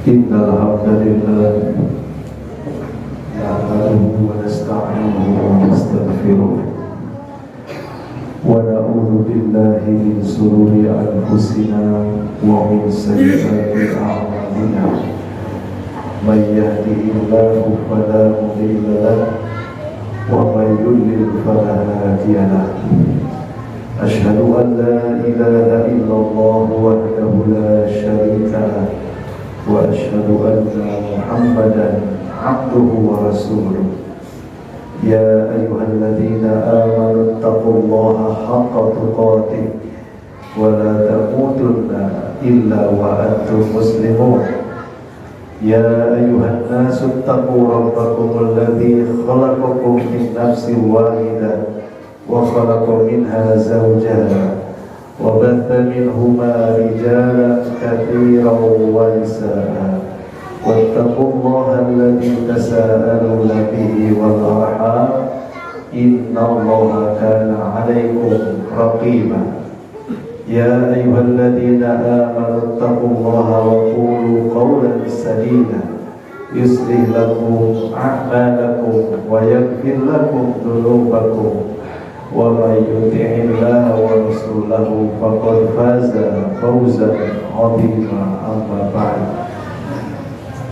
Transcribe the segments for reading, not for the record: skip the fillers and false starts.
إن الحمد لله نحمده ونستعينه ونستغفره ونعوذ بالله من شرور أنفسنا ومن سيئات أعمالنا من يهده الله فلا مضل له ومن يضلل فلا هادي له أشهد أن لا إله إلا الله وحده لا شريك له وأشهد أن محمدا عبده ورسوله يا أيها الذين آمنوا اتقوا الله حق تقاته ولا تموتن إلا وأنتم مسلمون يا أيها الناس اتقوا ربكم الذي خلقكم من نفس واحدة وخلق منها زوجها وبث منهما رجالا كثيرا ونساء واتقوا الله الذي تساءلون به والأرحام إن الله كان عليكم رقيبا يا أيها الذين آمنوا اتقوا الله وقولوا قولا سديدا يصلح لكم أعمالكم ويغفر لكم ذنوبكم ومن يطع الله ورسوله فقد فاز فوزا عظيما. أما بعد,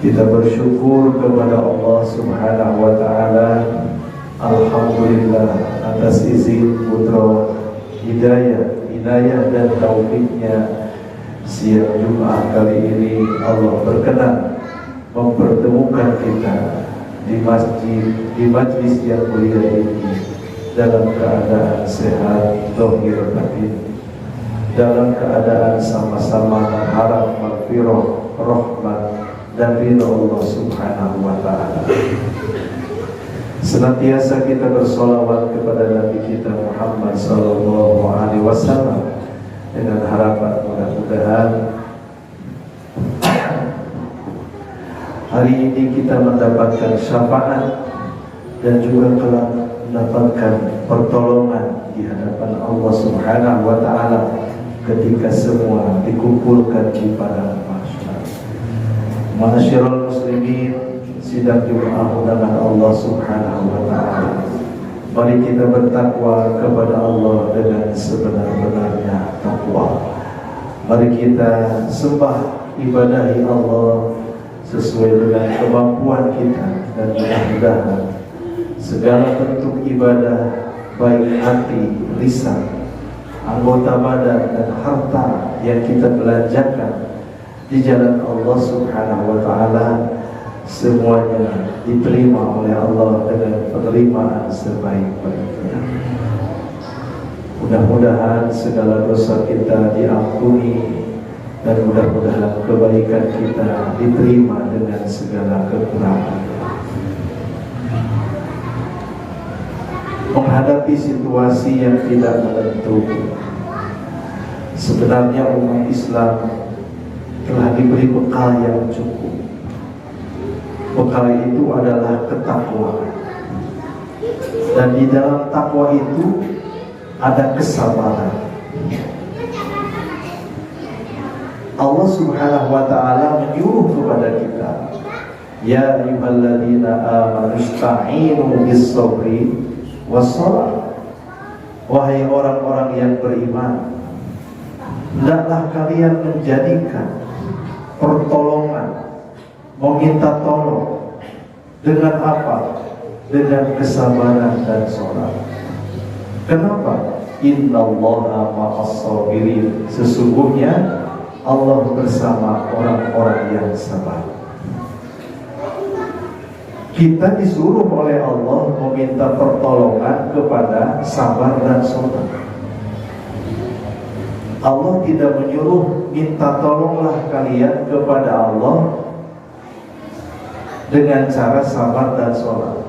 kita bersyukur kepada Allah Subhanahu wa taala. Alhamdulillah atas izin putra hidayah dan taufiknya, siang Jumat kali ini Allah berkenan mempertemukan kita di majlis yang mulia ini dalam keadaan sehat zahir batin, dalam keadaan sama-sama mengharap maghfirah, rahmat dan ridha Allah Subhanahu wa taala. Senantiasa kita bersolawat kepada Nabi kita Muhammad sallallahu alaihi wasallam dengan harapan mudah-mudahan hari ini kita mendapatkan syafaat dan juga kelak mendapatkan pertolongan di hadapan Allah Subhanahu wa taala ketika semua dikumpulkan di padang mahsyar. Masyarul muslimin, sidang Jumat undangan Allah Subhanahu wa taala. Mari kita bertakwa kepada Allah dengan sebenar-benarnya takwa. Mari kita sembah ibadahi Allah sesuai dengan kemampuan kita, dan mudah-mudahan segala bentuk ibadah baik hati, lisan, anggota badan dan harta yang kita belanjakan di jalan Allah Subhanahu wa taala semuanya diterima oleh Allah dengan penerimaan sebaik-baiknya. Mudah-mudahan segala dosa kita diampuni dan mudah-mudahan kebaikan kita diterima dengan segala kekurangan. Menghadapi situasi yang tidak menentu, sebenarnya umat Islam telah diberi bekal yang cukup. Bekal itu adalah ketakwaan, dan di dalam takwa itu ada kesabaran. Allah Subhanahu wa taala menyuruh kepada kita, ya ayyuhalladzina amanu ista'inu bis-sabri wassalah. Wahai orang-orang yang beriman, hendaklah kalian menjadikan pertolongan, meminta tolong dengan apa? Dengan kesabaran dan sholat. Kenapa? Innallaha ma'as-sabirin. Sesungguhnya Allah bersama orang-orang yang sabar. Kita disuruh oleh Allah meminta pertolongan kepada sabar dan sholat. Allah tidak menyuruh minta tolonglah kalian kepada Allah dengan cara sabar dan sholat.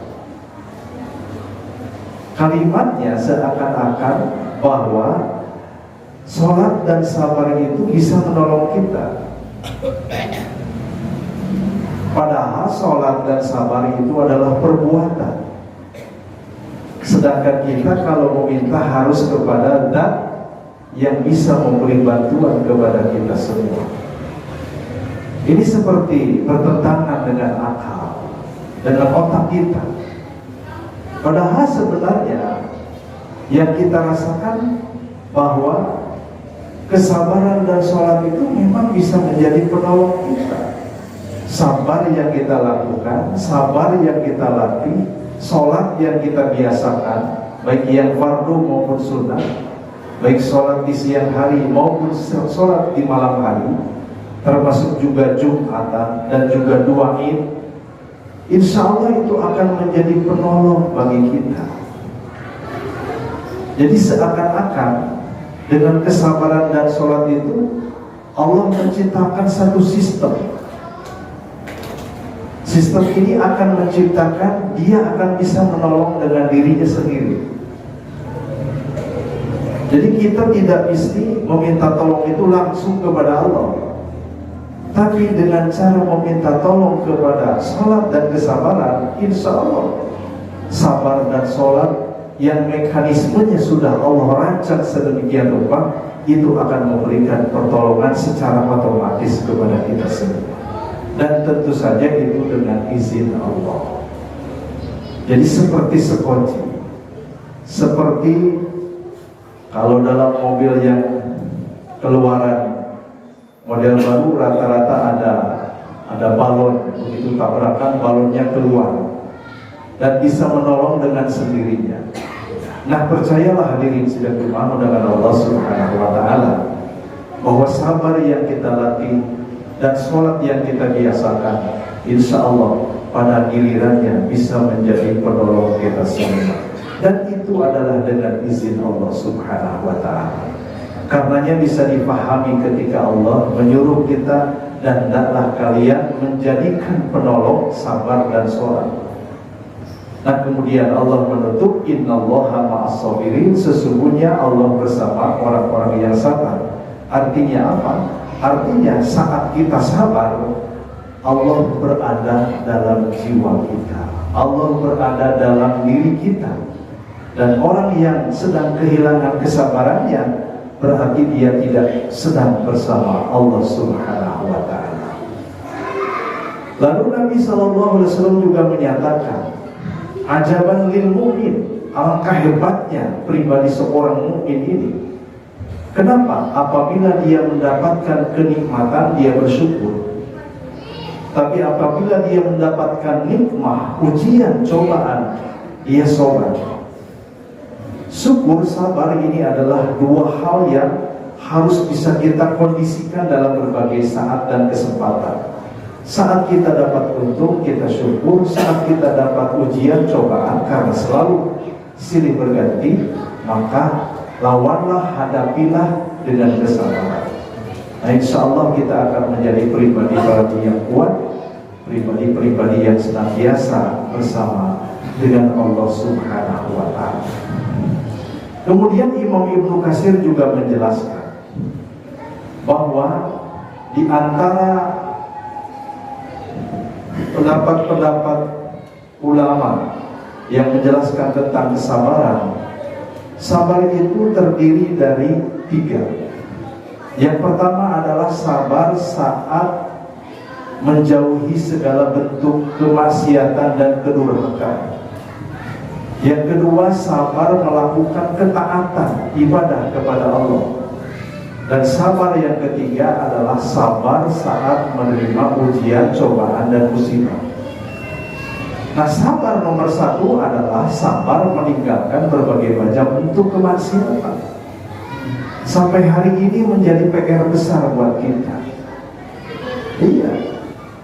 Kalimatnya seakan-akan bahwa sholat dan sabar itu bisa menolong kita. Padahal sholat dan sabar itu adalah perbuatan. Sedangkan kita kalau meminta harus kepada Zat yang bisa memberi bantuan kepada kita semua. Ini seperti bertentangan dengan akal, dengan otak kita. Padahal sebenarnya yang kita rasakan bahwa kesabaran dan sholat itu memang bisa menjadi penolong kita. Sabar yang kita lakukan, sabar yang kita latih, sholat yang kita biasakan, baik yang fardu maupun sunnah, baik sholat di siang hari maupun sholat di malam hari, termasuk juga Jumatan dan juga dua Id, insya Allah itu akan menjadi penolong bagi kita. Jadi seakan-akan dengan kesabaran dan sholat itu Allah menciptakan satu sistem. Sistem ini akan menciptakan dia akan bisa menolong dengan dirinya sendiri. Jadi kita tidak mesti meminta tolong itu langsung kepada Allah, tapi dengan cara meminta tolong kepada sholat dan kesabaran, insya Allah sabar dan sholat yang mekanismenya sudah Allah rancang sedemikian rupa, itu akan memberikan pertolongan secara otomatis kepada kita semua. Dan tentu saja itu dengan izin Allah. Jadi seperti sekunci, seperti kalau dalam mobil yang keluaran model baru rata-rata ada balon, begitu tabrakan balonnya keluar dan bisa menolong dengan sendirinya. Nah, percayalah hadirin sedang dimaksud dengan Allah Subhanahu wa taala bahwa sabar yang kita latih dan sholat yang kita biasakan, insya Allah pada gilirannya bisa menjadi penolong kita semua. Dan itu adalah dengan izin Allah Subhanahu wa ta'ala. Karenanya bisa dipahami ketika Allah menyuruh kita, dan hendaklah kalian menjadikan penolong sabar dan sholat. Nah, kemudian Allah menutup, innallaha ma'as-sabirin, sesungguhnya Allah bersama orang-orang yang sabar. Artinya apa? Artinya saat kita sabar, Allah berada dalam jiwa kita, Allah berada dalam diri kita. Dan orang yang sedang kehilangan kesabarannya, berarti dia tidak sedang bersama Allah Subhanahu wa ta'ala. Lalu Nabi SAW juga menyatakan, ajaban lil mu'min, alangkah hebatnya pribadi seorang mukmin ini. Kenapa? Apabila dia mendapatkan kenikmatan, dia bersyukur. Tapi apabila dia mendapatkan nikmah, ujian, cobaan, dia sabar. Syukur, sabar ini adalah dua hal yang harus bisa kita kondisikan dalam berbagai saat dan kesempatan. Saat kita dapat untung, kita syukur. Saat kita dapat ujian, cobaan, karena selalu silih berganti, maka lawanlah, hadapilah dengan kesabaran. Nah, insya Allah kita akan menjadi pribadi-pribadi yang kuat, pribadi-pribadi yang senantiasa bersama dengan Allah Subhanahu wa ta'ala. Kemudian Imam Ibnu Katsir juga menjelaskan bahwa di antara pendapat-pendapat ulama yang menjelaskan tentang kesabaran, sabar itu terdiri dari 3. Yang pertama adalah sabar saat menjauhi segala bentuk kemaksiatan dan kedurhakaan. Yang kedua, sabar melakukan ketaatan ibadah kepada Allah. Dan sabar yang ketiga adalah sabar saat menerima ujian, cobaan, dan musibah. Nah, sabar nomor 1 adalah sabar meninggalkan berbagai macam bentuk kemaksiatan. Sampai hari ini menjadi PR besar buat kita. Iya,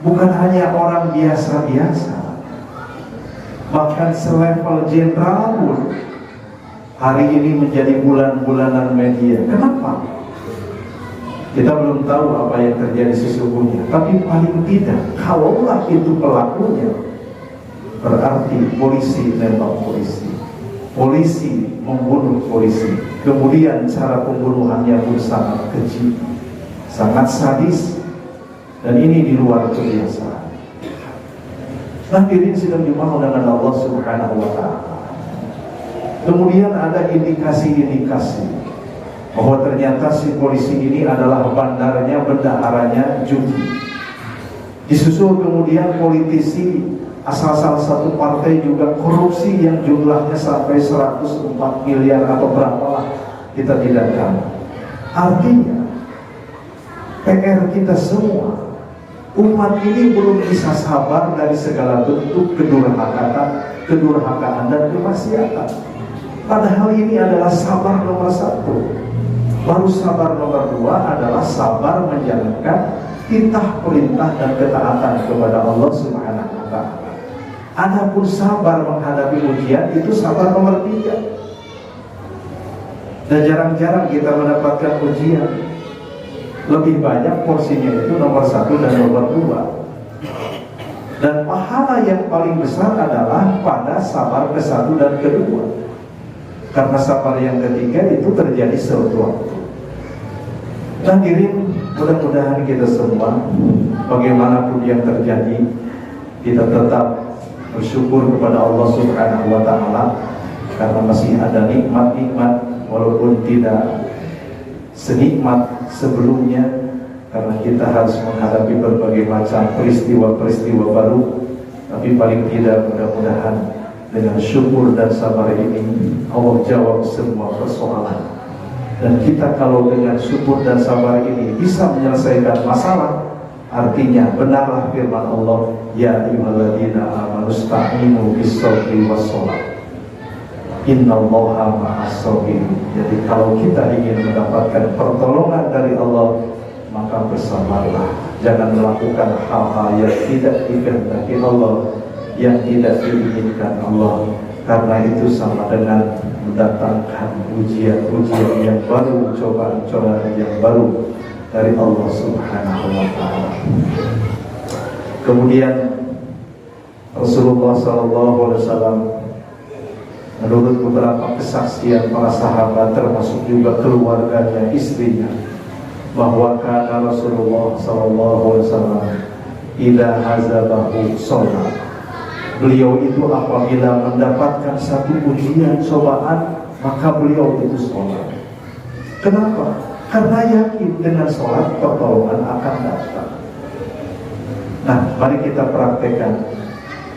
bukan hanya orang biasa-biasa, bahkan selevel jenderal pun hari ini menjadi bulan-bulanan media. Kenapa? Kita belum tahu apa yang terjadi sesungguhnya, tapi paling tidak, kalaulah itu pelakunya, berarti polisi nembak polisi, polisi membunuh polisi, kemudian cara pembunuhannya pun sangat keji, sangat sadis, dan ini di luar kebiasaan. Nah, ini sedang dimaksud dengan Allah Subhanahu wa ta'ala. Kemudian ada indikasi-indikasi bahwa ternyata si polisi ini adalah bandarnya, bendaharanya judi. Disusul kemudian politisi asal salah satu partai juga korupsi yang jumlahnya sampai 104 miliar atau berapalah, kita tidak tahu. Artinya PR kita semua, umat ini belum bisa sabar dari segala bentuk kedurhakaan dan kemaksiatan. Padahal ini adalah sabar nomor 1. Baru sabar nomor 2 adalah sabar menjalankan titah perintah dan ketaatan kepada Allah Subhanahu wa Ta'ala. Adapun sabar menghadapi ujian itu sabar nomor 3. Dan jarang-jarang kita mendapatkan ujian. Lebih banyak porsinya itu nomor 1 dan nomor 2. Dan pahala yang paling besar adalah pada sabar ke-1 dan ke-2. Karena sabar yang ketiga itu terjadi sewaktu-waktu. Hadirin, mudah-mudahan kita semua, bagaimanapun yang terjadi, kita tetap bersyukur kepada Allah Subhanahu wa Ta'ala karena masih ada nikmat-nikmat walaupun tidak senikmat sebelumnya, karena kita harus menghadapi berbagai macam peristiwa-peristiwa baru. Tapi paling tidak mudah-mudahan dengan syukur dan sabar ini Allah jawab semua persoalan. Dan kita kalau dengan syukur dan sabar ini bisa menyelesaikan masalah, artinya benarlah firman Allah, ya ayyuhalladzina amanu ista'inu bis-sabri was-shalah innallaha ma'as-sabirin. Jadi kalau kita ingin mendapatkan pertolongan dari Allah, maka bersabarlah. Jangan melakukan hal-hal yang tidak dikehendaki Allah, yang tidak diinginkan Allah, karena itu sama dengan mendatangkan ujian-ujian yang baru, cobaan-cobaan yang baru dari Allah Subhanahu wa Ta'ala. Kemudian Rasulullah SAW menurut beberapa kesaksian para sahabat termasuk juga keluarganya, istrinya, bahwa kana Rasulullah SAW idza hazabahu shalat. Beliau itu apabila mendapatkan satu ujian, cobaan, maka beliau itu sholat. Kenapa? Karena yakin dengan sholat pertolongan akan datang. Nah, mari kita praktekkan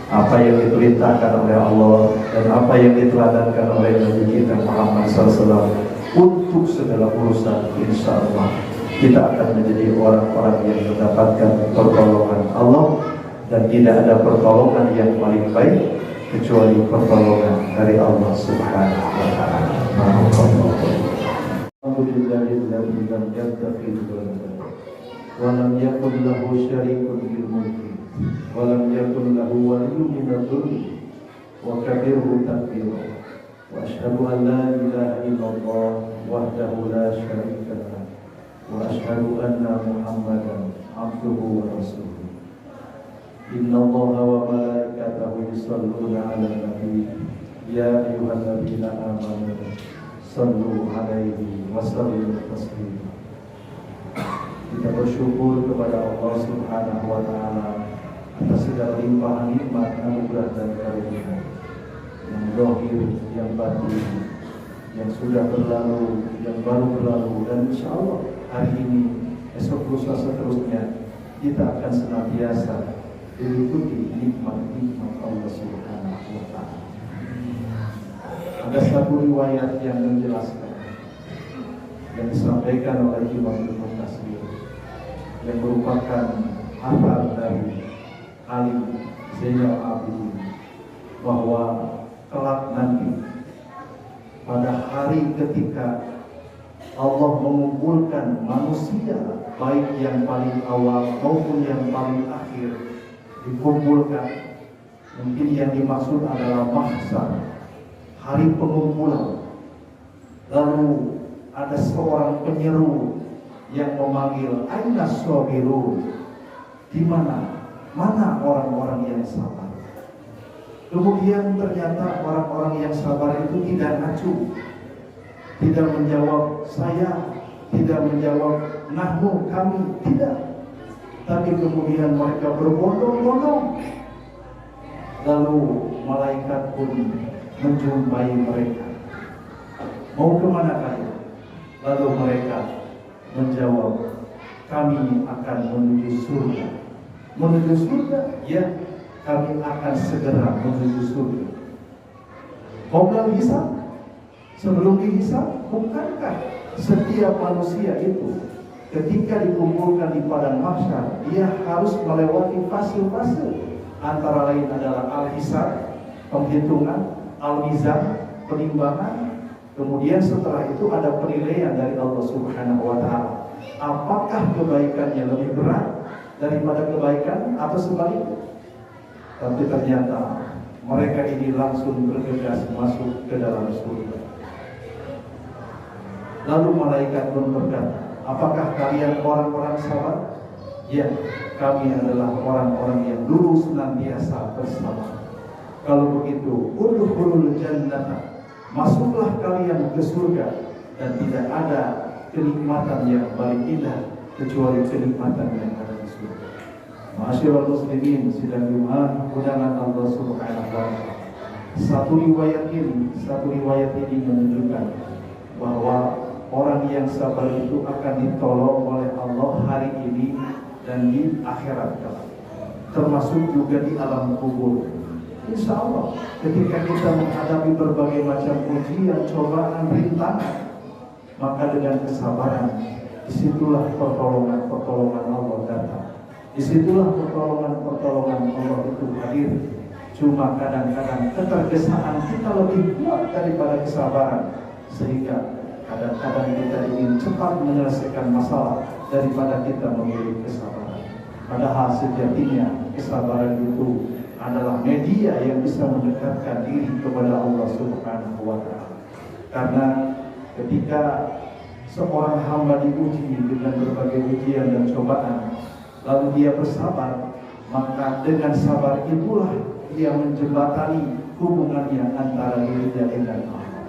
apa yang diperintahkan oleh Allah dan apa yang diteladankan oleh Nabi kita Muhammad SAW untuk segala urusan. Insya Allah kita akan menjadi orang-orang yang mendapatkan pertolongan Allah. Dan tidak ada pertolongan yang paling baik kecuali pertolongan dari Allah Subhanahu wa Ta'ala. Alhamdulillahilladzi lam yattakhidh waladan wa lam yakul lahu syarikun fil mulki wa lam yakul lahu waliyyun minadh dhulli wa kabirhu takbira. Wa asyhadu an la ilaha illallah wahdahu la syarika lahu wa asyhadu anna Muhammadan abduhu wa rasuluh. Inna Allaha wa malaikatahu yusholluna 'alan nabi ya ayyuhalladzina amanu shallu 'alaihi wa sallimu taslima. Kita bersyukur kepada Allah Subhanahu wa Ta'ala atas segala limpahan nikmat, anugerah dan karunia yang zahir, yang batin, yang sudah berlalu, yang baru berlalu, dan insyaallah hari ini, esok, lusa, seterusnya kita akan senantiasa diikuti nikmat-nikmat Allah Subhanahu wa Ta'ala. Ada satu riwayat yang menjelaskan, yang disampaikan oleh Imam Ibnu Katsir, yang merupakan asar dari alim Zainal Abidin, bahwa kelak nanti pada hari ketika Allah mengumpulkan manusia, baik yang paling awal maupun yang paling akhir, dikumpulkan. Mungkin yang dimaksud adalah mahsyar, hari pengumpulan. Lalu ada seorang penyeru yang memanggil, aina sabirun, di mana orang-orang yang sabar. Kemudian ternyata orang-orang yang sabar itu tidak acuh, tidak menjawab saya, tidak menjawab nahnu, kami, tidak. Tapi kemudian mereka berbondong-bondong. Lalu malaikat pun menjumpai mereka. Mau kemana kalian? Lalu mereka menjawab, kami akan menuju surga. menuju surga? Ya, kami akan segera menuju surga. Qoblal hisab, sebelum dihisab, bukankah setiap manusia itu ketika dikumpulkan di padang mahsyar, dia harus melewati fase-fase, antara lain adalah al-hisab, penghitungan, al-mizan, penimbangan, kemudian setelah itu ada penilaian dari Allah Subhanahu wa Ta'ala. Apakah kebaikannya lebih berat daripada kebaikan atau sebaliknya? Tapi ternyata mereka ini langsung bergegas masuk ke dalam surga. Lalu malaikat pun berkata, apakah kalian orang-orang sabar? Ya, kami adalah orang-orang yang dulu senantiasa bersabar. Kalau begitu, udkhulul jannah, masuklah kalian ke surga, dan tidak ada kenikmatan yang paling indah kecuali kenikmatan yang ada di surga. Ma'asyiral muslimin sidang Jumat undangan Allah Subhanahu wa Ta'ala. Satu riwayat ini menunjukkan bahwa orang yang sabar itu akan ditolong oleh Allah hari ini dan di akhirat kelak, termasuk juga di alam kubur. Insya Allah, ketika kita menghadapi berbagai macam ujian, cobaan, rintangan, maka dengan kesabaran, disitulah pertolongan Allah datang. Disitulah pertolongan Allah itu hadir. Cuma kadang-kadang ketergesaan kita lebih kuat daripada kesabaran, sehingga kadang-kadang kita ingin cepat menyelesaikan masalah daripada kita memilih kesabaran. Padahal sejatinya kesabaran itu adalah media yang bisa mendekatkan diri kepada Allah Subhanahu wa Ta'ala. Karena ketika seorang hamba diuji dengan berbagai ujian dan cobaan, lalu dia bersabar, maka dengan sabar itulah dia menjembatani hubungannya antara dirinya dengan Allah.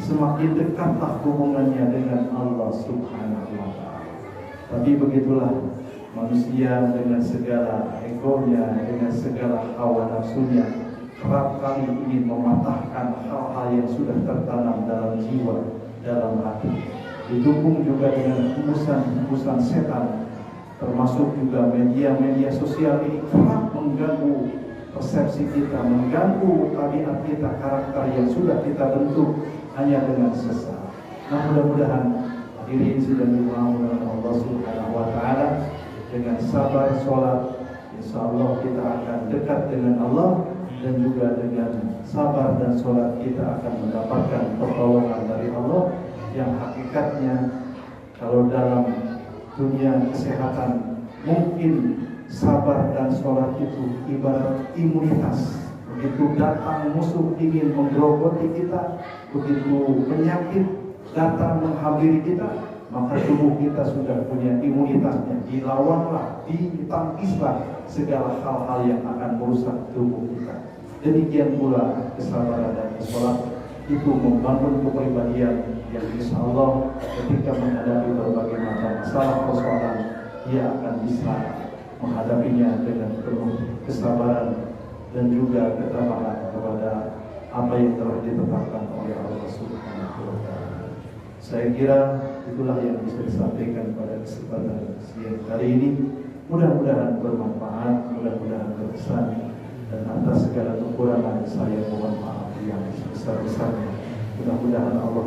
Semakin dekatlah hubungannya dengan Allah Subhanahu wa Ta'ala. Tapi begitulah manusia dengan segala egonya, dengan segala hawa nafsunya, kerap kali ingin mematahkan hal-hal yang sudah tertanam dalam jiwa, dalam hati. Didukung juga dengan hembusan setan, termasuk juga media-media sosial ini kerap mengganggu persepsi kita, mengganggu tabiat kita, karakter yang sudah kita bentuk hanya dengan sesaat. Nah, mudah-mudahan hadirin sudah dimaukan Allah Subhanahu wa Ta'ala. Dengan sabar sholat, insya Allah kita akan dekat dengan Allah, dan juga dengan sabar dan sholat kita akan mendapatkan pertolongan dari Allah yang hakikatnya kalau dalam dunia kesehatan mungkin sabar dan sholat itu ibarat imunitas. Begitu datang musuh ingin menggerogoti kita, begitu penyakit datang menghampiri kita, maka tubuh kita sudah punya imunitasnya. Dilawanlah, ditangkislah segala hal-hal yang akan merusak tubuh kita. Demikian pula kesabaran dan sholat itu membangun kepribadian yang insya Allah ketika menghadapi berbagai macam masalah persoalan, dia akan bisa menghadapinya dengan penuh kesabaran dan juga ketabahan kepada apa yang telah ditetapkan oleh Allah Subhanahu wa Ta'ala. Saya kira itulah yang bisa disampaikan pada kesempatan siang kali ini. Mudah-mudahan bermanfaat, mudah-mudahan berkesan, dan atas segala kekurangan saya mohon maaf yang sebesar-besarnya. Mudah-mudahan Allah